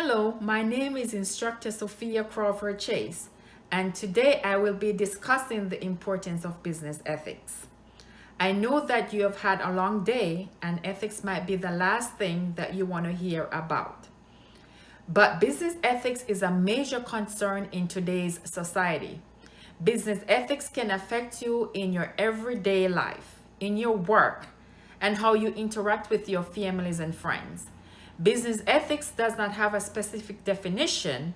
Hello, my name is Instructor Sophia Crawford Chase, and today I will be discussing the importance of business ethics. I know that you have had a long day and ethics might be the last thing that you want to hear about. But business ethics is a major concern in today's society. Business ethics can affect you in your everyday life, in your work, and how you interact with your families and friends. Business ethics does not have a specific definition,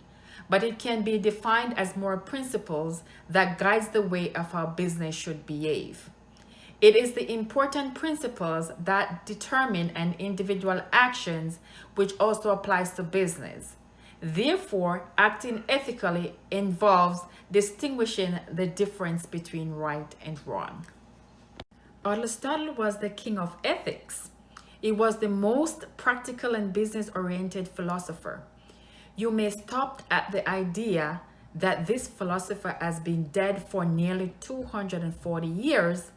but it can be defined as moral principles that guides the way of how business should behave. It is the important principles that determine an individual actions, which also applies to business. Therefore, acting ethically involves distinguishing the difference between right and wrong. Aristotle was the king of ethics. He was the most practical and business-oriented philosopher. You may stop at the idea that this philosopher has been dead for nearly 240 years.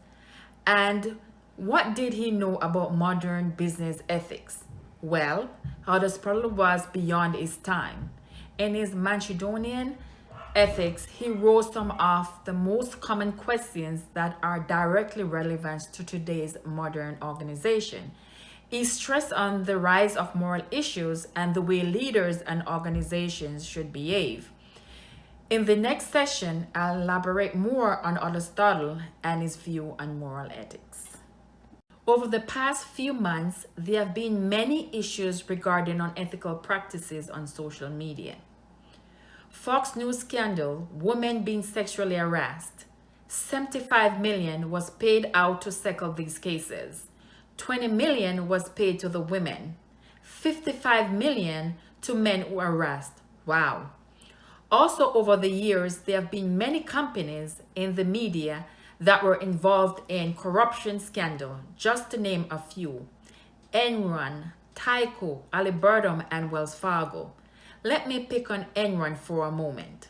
And what did he know about modern business ethics? Well, Aristotle was beyond his time. In his Macedonian Ethics, he wrote some of the most common questions that are directly relevant to today's modern organization. He stressed on the rise of moral issues and the way leaders and organizations should behave. In the next session, I'll elaborate more on Aristotle and his view on moral ethics. Over the past few months, there have been many issues regarding unethical practices on social media. Fox News scandal, women being sexually harassed. 75 million was paid out to settle these cases. 20 million was paid to the women. 55 million to men who were harassed. Wow. Also, over the years, there have been many companies in the media that were involved in corruption scandal, just to name a few. Enron, Tyco, Halliburton, and Wells Fargo. Let me pick on Enron for a moment.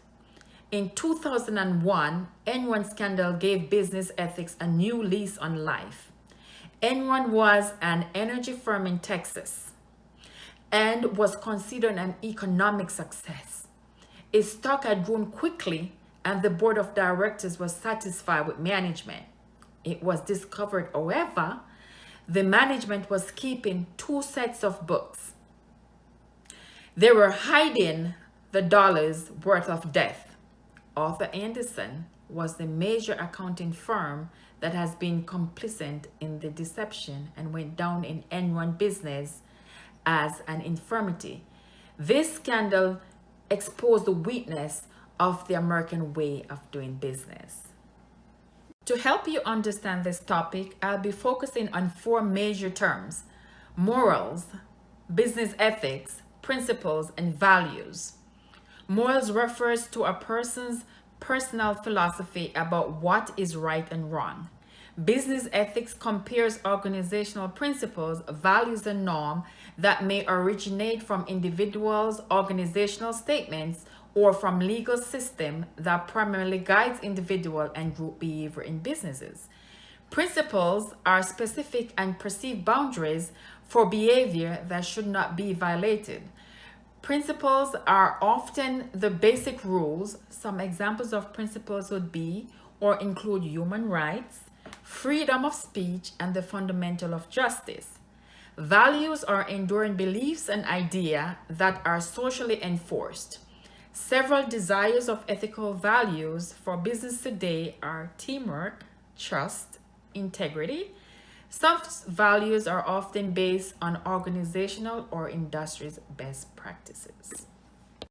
In 2001, Enron scandal gave business ethics a new lease on life. Enron was an energy firm in Texas and was considered an economic success. Its stock had grown quickly and the board of directors was satisfied with management. It was discovered, however, the management was keeping 2 sets of books. They were hiding the dollars worth of debt. Arthur Andersen was the major accounting firm that has been complicit in the deception and went down in Enron business as an infirmity. This scandal exposed the weakness of the American way of doing business. To help you understand this topic, I'll be focusing on 4 major terms: morals, business ethics, principles, and values. Morals refers to a person's personal philosophy about what is right and wrong. Business ethics compares organizational principles, values, and norms that may originate from individuals, organizational statements, or from legal system that primarily guides individual and group behavior in businesses. Principles are specific and perceived boundaries for behavior that should not be violated. Principles are often the basic rules. Some examples of principles would be or include human rights, freedom of speech, and the fundamental of justice. Values are enduring beliefs and ideas that are socially enforced. Several desires of ethical values for business today are teamwork, trust, integrity. Some values are often based on organizational or industry's best practices.